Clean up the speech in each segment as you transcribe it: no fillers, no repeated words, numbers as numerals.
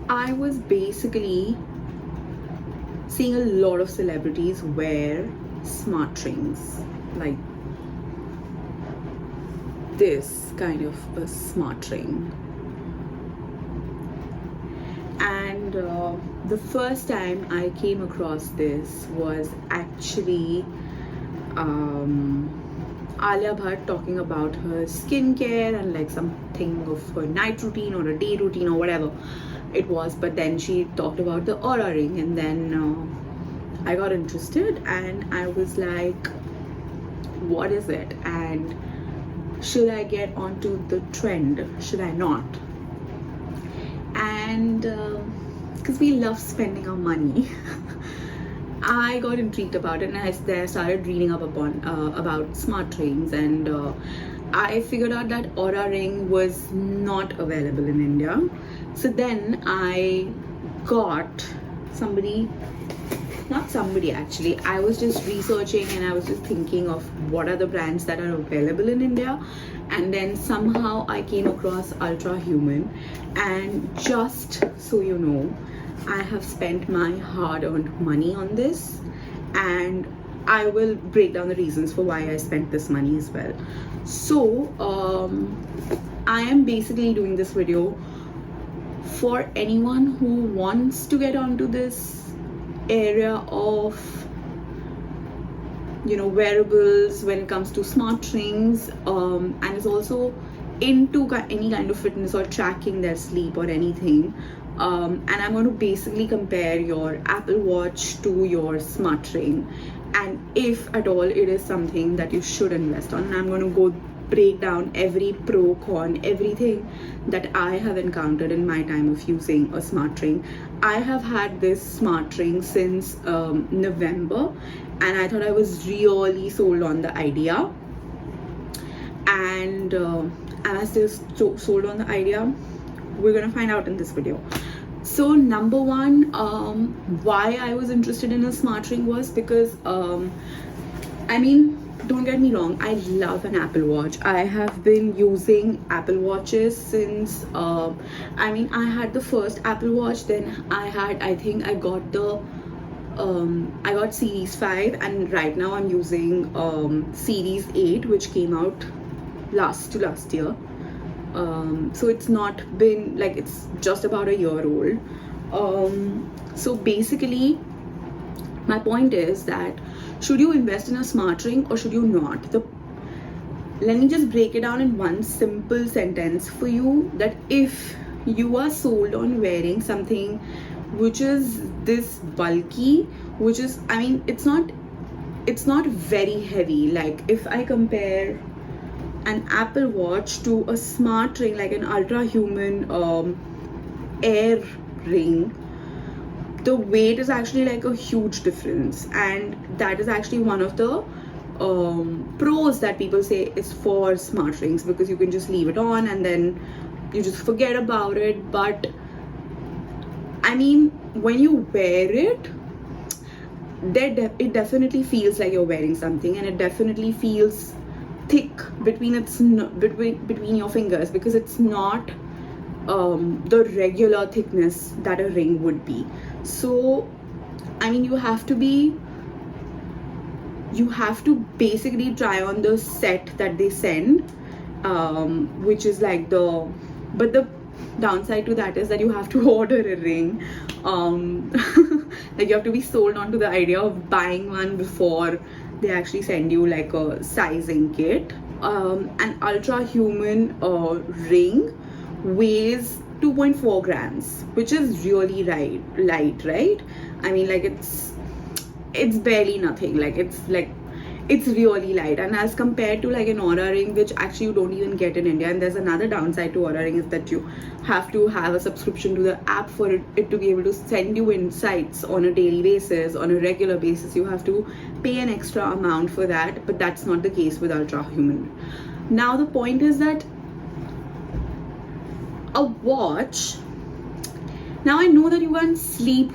I was basically seeing a lot of celebrities wear smart rings, like this kind of a smart ring. And the first time I came across this was actually Alia Bhatt talking about her skincare and like something of her night routine or a day routine or whatever it was. But then she talked about the aura ring, and then I got interested and I was like, what is it? And should I get onto the trend? Should I not? And because we love spending our money, I got intrigued about it, and I started reading up about smart rings, and I figured out that aura ring was not available in India. So then I got not somebody actually, I was just researching and I was just thinking of what are the brands that are available in India, and then somehow I came across Ultrahuman. And just so you know, I have spent my hard-earned money on this, and I will break down the reasons for why I spent this money as well. So I am basically doing this video for anyone who wants to get onto this area of, you know, wearables when it comes to smart rings, and is also into any kind of fitness or tracking their sleep or anything. And I'm going to basically compare your Apple Watch to your smart ring, and if at all it is something that you should invest on. And I'm going to go break down every pro, con, everything that I have encountered in my time of using a smart ring. I have had this smart ring since November, and I thought I was really sold on the idea. And am I still sold on the idea? We're gonna find out in this video. So number one, why I was interested in a smart ring was because I mean, don't get me wrong, I love an Apple Watch. I have been using Apple Watches since I mean, I had the first Apple Watch, then I think I got the I got Series 5, and right now I'm using Series 8, which came out last year. So it's not been like, it's just about a year old. So basically my point is that should you invest in a smart ring or should you not? Let me just break it down in one simple sentence for you, that if you are sold on wearing something which is this bulky, which is, I mean, it's not very heavy. Like if I compare an Apple Watch to a smart ring like an Ultrahuman Air ring, the weight is actually like a huge difference, and that is actually one of the pros that people say is for smart rings, because you can just leave it on and then you just forget about it. But I mean, when you wear it, it definitely feels like you're wearing something, and it definitely feels thick between your fingers, because it's not the regular thickness that a ring would be. So I mean, you have to basically try on the set that they send, which is like but the downside to that is that you have to order a ring. Like you have to be sold onto the idea of buying one before they actually send you like a sizing kit. An Ultrahuman ring weighs 2.4 grams, which is really light, right? I mean, like it's barely nothing. Like it's really light, and as compared to like an aura ring, which actually you don't even get in India. And there's another downside to aura ring, is that you have to have a subscription to the app for it to be able to send you insights on a daily basis, on a regular basis. You have to pay an extra amount for that, but that's not the case with Ultrahuman. Now the point is that a watch, now I know that you can't sleep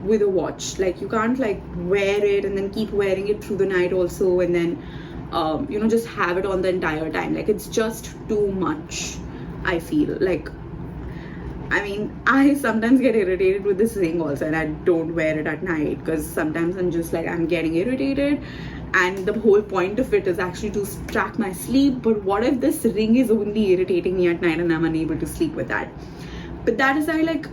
with a watch, like you can't like wear it and then keep wearing it through the night also, and then you know, just have it on the entire time. Like it's just too much, I feel. Like I mean, I sometimes get irritated with this ring also, and I don't wear it at night because sometimes I'm just like, I'm getting irritated, and the whole point of it is actually to track my sleep. But what if this ring is only irritating me at night and I'm unable to sleep with that? But that is, I like,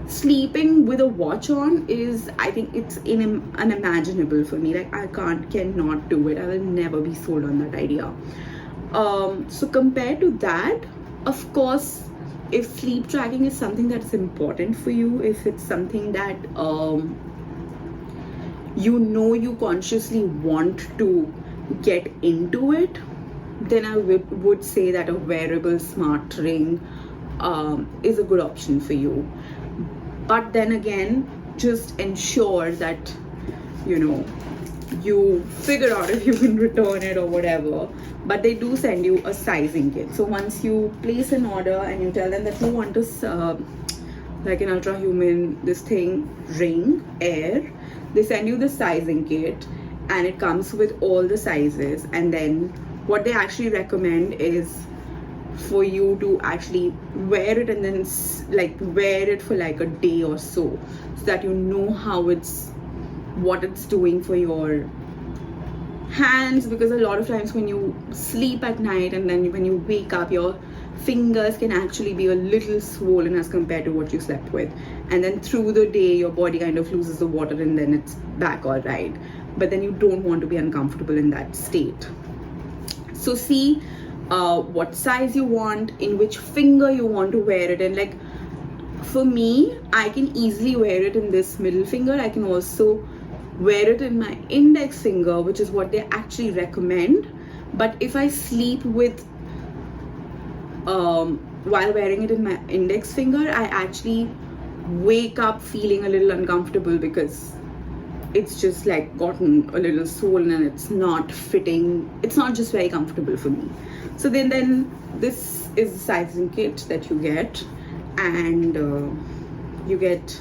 sleeping with a watch on is, I think it's unimaginable for me. Like, I cannot do it. I will never be sold on that idea. So compared to that, of course, if sleep tracking is something that's important for you, if it's something that you consciously want to get into it, then I would say that a wearable smart ring is a good option for you. But then again, just ensure that you figure out if you can return it or whatever. But they do send you a sizing kit. So once you place an order and you tell them that you want to like an Ultrahuman, this thing, ring, air, they send you the sizing kit, and it comes with all the sizes. And then what they actually recommend is for you to actually wear it, and then like wear it for like a day or so that you know what it's doing for your hands. Because a lot of times when you sleep at night and then when you wake up, your fingers can actually be a little swollen as compared to what you slept with, and then through the day your body kind of loses the water and then it's back all right. But then you don't want to be uncomfortable in that state. So see what size you want, in which finger you want to wear it. And like, for me, I can easily wear it in this middle finger. I can also wear it in my index finger, which is what they actually recommend. But if I sleep with while wearing it in my index finger, I actually wake up feeling a little uncomfortable because it's just like gotten a little swollen and it's not fitting. It's not just very comfortable for me. So then this is the sizing kit that you get, and you get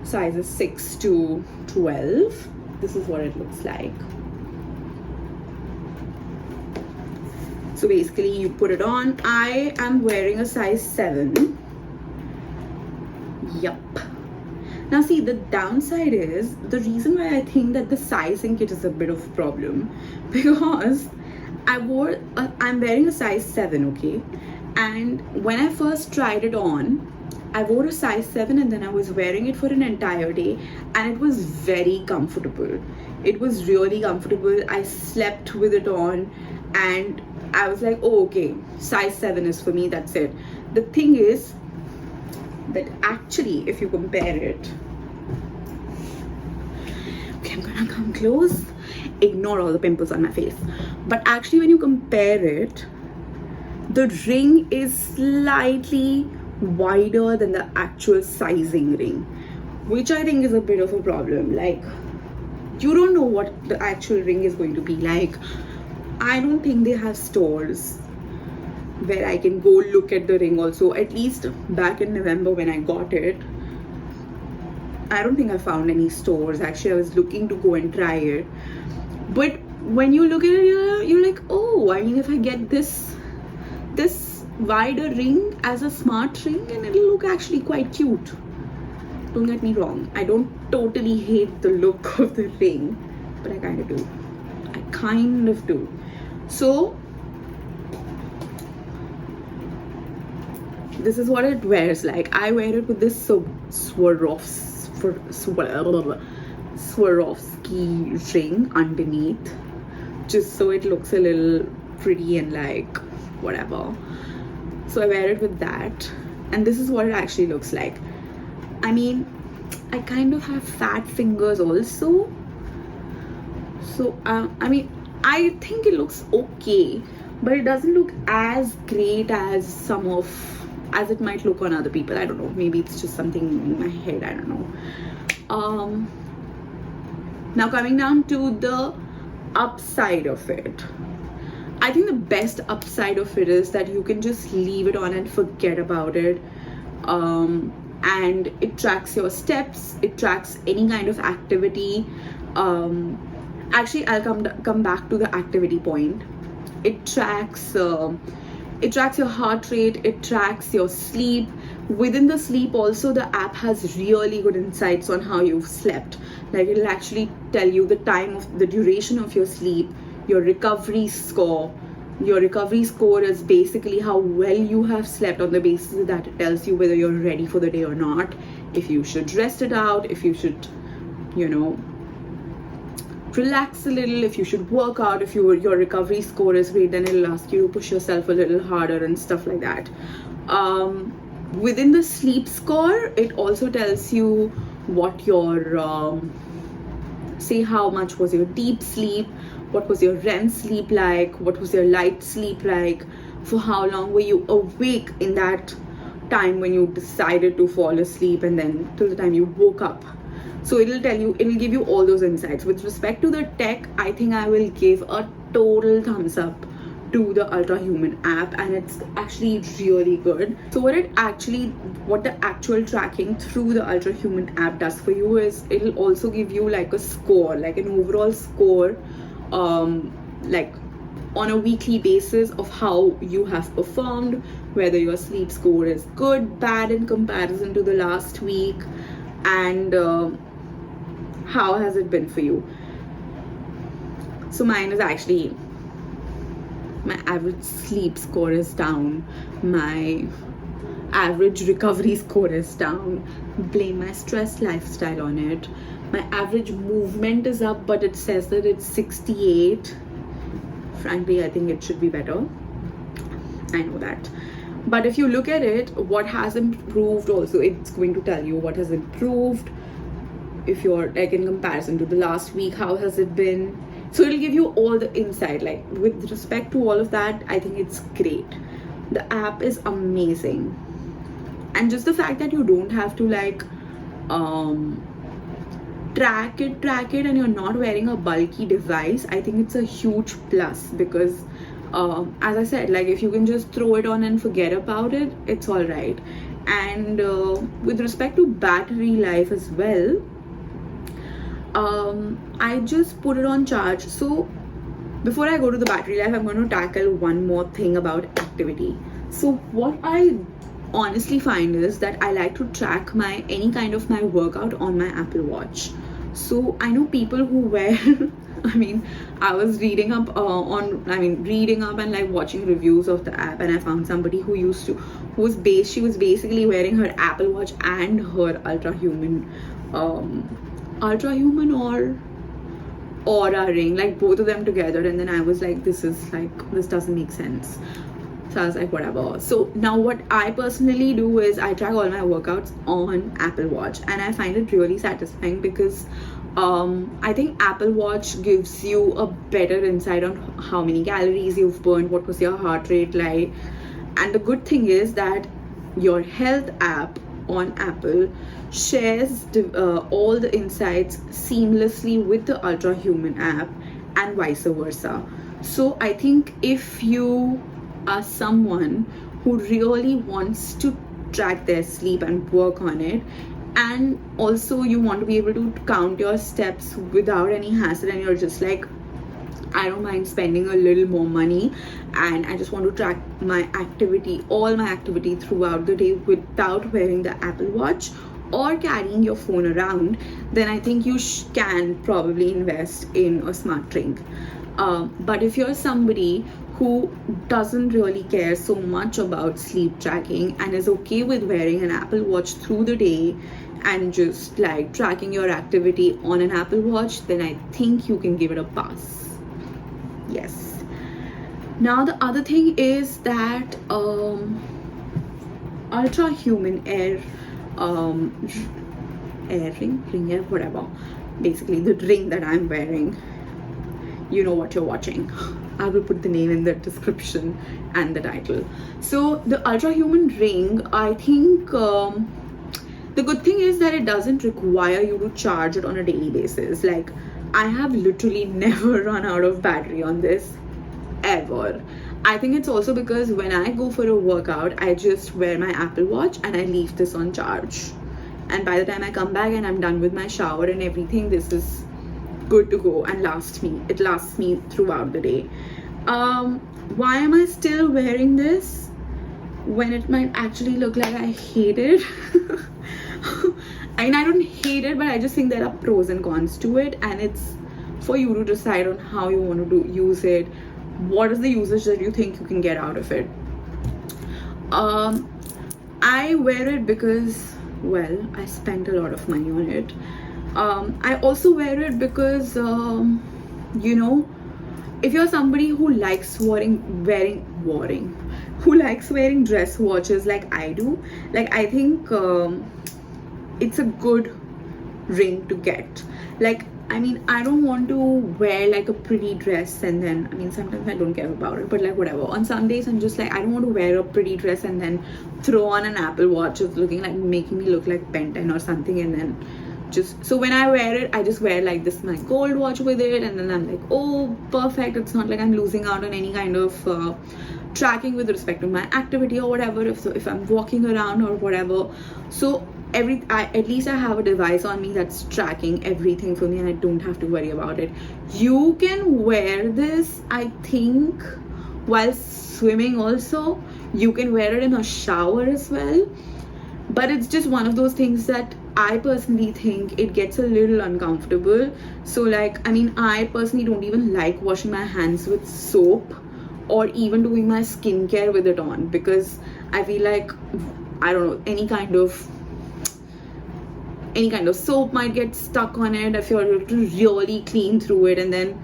sizes 6 to 12. This is what it looks like. So basically you put it on. I am wearing a size 7. Yup. Now see, the downside is, the reason why I think that the sizing kit is a bit of a problem, because I'm wearing a size 7, okay? And when I first tried it on, I wore a size 7 and then I was wearing it for an entire day, and it was very comfortable. It was really comfortable. I slept with it on and I was like, oh, okay, size 7 is for me, that's it. The thing is that actually, if you compare it, okay, I'm gonna come close, ignore all the pimples on my face. But actually, when you compare it, the ring is slightly wider than the actual sizing ring, which I think is a bit of a problem. Like, you don't know what the actual ring is going to be like. I don't think they have stores where I can go look at the ring also. At least back in November when I got it, I don't think I found any stores. Actually, I was looking to go and try it. But when you look at it, you're like, oh, I mean, if I get this wider ring as a smart ring, and it'll look actually quite cute. Don't get me wrong, I don't totally hate the look of the ring, but I kind of do. So this is what it wears like. I wear it with this Swarovski ring underneath, just so it looks a little pretty and like whatever. So I wear it with that, and this is what it actually looks like. I mean, I kind of have fat fingers also, so I mean, I think it looks okay, but it doesn't look as great as it might look on other people. I don't know, maybe it's just something in my head, I don't know. Now coming down to the upside of it, I think the best upside of it is that you can just leave it on and forget about it. And it tracks your steps, it tracks any kind of activity. Actually, I'll come back to the activity point. It tracks your heart rate, it tracks your sleep, Within the sleep also, the app has really good insights on how you've slept. Like it'll actually tell you the time of the duration of your sleep, your recovery score. Your recovery score is basically how well you have slept. On the basis that it tells you whether you're ready for the day or not, if you should rest it out, if you should, you know, relax a little, if you should work out, if your recovery score is great, then it'll ask you to push yourself a little harder and stuff like that. Within the sleep score, it also tells you what your say how much was your deep sleep, what was your REM sleep like, what was your light sleep like, for how long were you awake in that time when you decided to fall asleep, and then till the time you woke up. So it'll tell you, it'll give you all those insights. With respect to the tech, I think I will give a total thumbs up to the Ultrahuman app, and it's actually really good. So what the actual tracking through the Ultrahuman app does for you is it'll also give you like a score, like an overall score, like on a weekly basis of how you have performed, whether your sleep score is good, bad in comparison to the last week, and how has it been for you. So mine is actually, my average sleep score is down, my average recovery score is down. Blame my stress lifestyle on it. My average movement is up, but it says that it's 68. Frankly, I think it should be better. I know that. But if you look at it, what has improved also, it's going to tell you what has improved. If you're like in comparison to the last week, how has it been? So it'll give you all the insight. Like with respect to all of that, I think it's great. The app is amazing. And just the fact that you don't have to like track it and you're not wearing a bulky device, I think it's a huge plus, because as I said, like if you can just throw it on and forget about it, it's all right. And with respect to battery life as well, I just put it on charge. So before I go to the battery life, I'm going to tackle one more thing about activity. So what I honestly find is that I like to track any kind of my workout on my Apple Watch. So I know people who wear I mean, I was reading up and like watching reviews of the app, and I found somebody who was basically wearing her Apple Watch and her Ultrahuman or Aura ring, like both of them together. And then I was like, this doesn't make sense. So I was like, whatever. So now what I personally do is I track all my workouts on Apple Watch, and I find it really satisfying because I think Apple Watch gives you a better insight on how many calories you've burned, what was your heart rate like. And the good thing is that your health app on Apple shares all the insights seamlessly with the Ultrahuman app, and vice versa. So I think if you are someone who really wants to track their sleep and work on it, and also you want to be able to count your steps without any hassle, and you're just like, I don't mind spending a little more money and I just want to track my activity, all my activity throughout the day without wearing the Apple Watch or carrying your phone around, then I think you can probably invest in a smart ring. But if you're somebody who doesn't really care so much about sleep tracking and is okay with wearing an Apple Watch through the day and just like tracking your activity on an Apple Watch, then I think you can give it a pass. Yes. Now the other thing is that Ultrahuman ring, whatever, basically the ring that I'm wearing, you know what you're watching. I will put the name in the description and the title. So the Ultrahuman ring, I think the good thing is that it doesn't require you to charge it on a daily basis. Like I have literally never run out of battery on this ever. I think it's also because when I go for a workout, I just wear my Apple Watch and I leave this on charge, and by the time I come back and I'm done with my shower and everything, this is good to go and it lasts me throughout the day. Why am I still wearing this? when it might actually look like I hate it. I mean, I don't hate it, but I just think there are pros and cons to it, and it's for you to decide on how you want to use it. What is the usage that you think you can get out of it? I wear it because, well, I spent a lot of money on it. I also wear it because, you know, if you're somebody who likes who likes wearing dress watches like I do, like I think it's a good ring to get. Like, I mean, I don't want to wear like a pretty dress and then, I mean, sometimes I don't care about it, but like whatever. On some days I'm just like, I don't want to wear a pretty dress and then throw on an Apple Watch of looking like, making me look like Ben 10 or something, and then just, so when I wear it, I just wear like this, my gold watch with it, and then I'm like, oh, perfect. It's not like I'm losing out on any kind of tracking with respect to my activity or whatever, if I'm walking around or whatever. So at least I have a device on me that's tracking everything for me, and I don't have to worry about it. You can wear this, I think, while swimming also. You can wear it in a shower as well, but it's just one of those things that I personally think it gets a little uncomfortable. So like, I mean, I personally don't even like washing my hands with soap or even doing my skincare with it on, because I feel like, I don't know, any kind of soap might get stuck on it if you're really clean through it, and then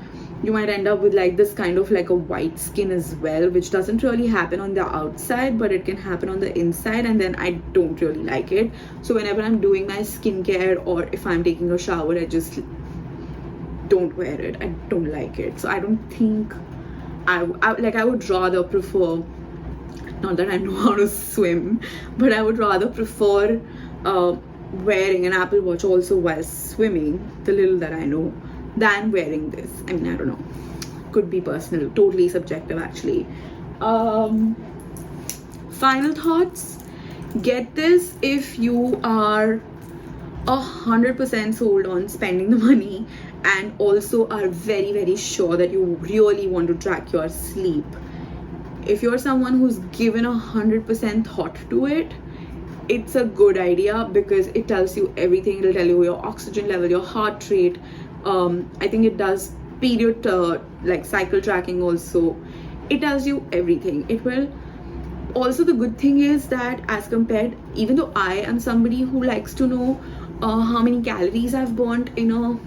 you might end up with like this kind of like a white skin as well, which doesn't really happen on the outside, but it can happen on the inside, and then I don't really like it. So whenever I'm doing my skincare or if I'm taking a shower, I just don't wear it. I don't like it. So I don't think I would rather prefer, not that I know how to swim, but I would rather prefer wearing an Apple Watch also while swimming, the little that I know, than wearing this. I mean, I don't know, could be personal, totally subjective actually. Final thoughts: get this if you are 100% sold on spending the money and also are very, very sure that you really want to track your sleep. If you're someone who's given 100% thought to it, it's a good idea, because it tells you everything. It'll tell you your oxygen level, your heart rate. I think it does period like cycle tracking also. It tells you everything. It will also, the good thing is that as compared, even though I am somebody who likes to know how many calories I've burnt in a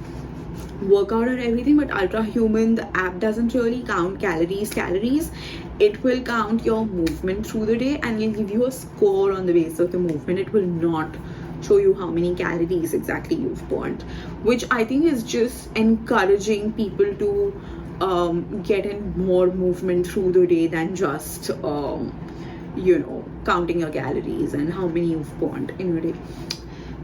workout or everything, but Ultrahuman, the app, doesn't really count calories. It will count your movement through the day, and it'll give you a score on the basis of the movement. It will not show you how many calories exactly you've burnt, which I think is just encouraging people to get in more movement through the day than just you know, counting your calories and how many you've burnt in a day.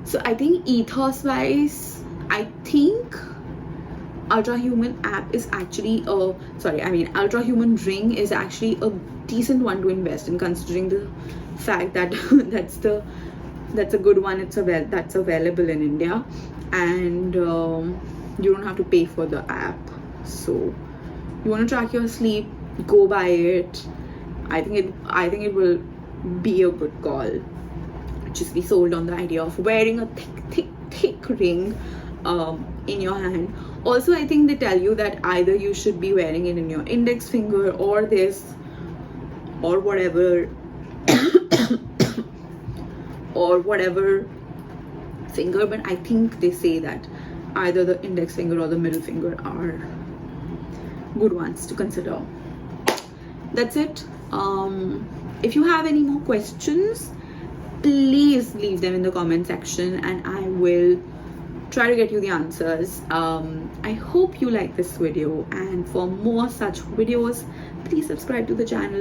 So I think ethos wise, I think Ultrahuman app is actually Ultrahuman ring is actually a decent one to invest in, considering the fact that that's a good one. That's available in India, and you don't have to pay for the app. So you want to track your sleep, go buy it. I think it will be a good call. Just be sold on the idea of wearing a thick ring in your hand. Also, I think they tell you that either you should be wearing it in your index finger or this or whatever or whatever finger, but I think they say that either the index finger or the middle finger are good ones to consider. That's it. If you have any more questions, please leave them in the comment section and I will try to get you the answers. I hope you like this video, and for more such videos, please subscribe to the channel.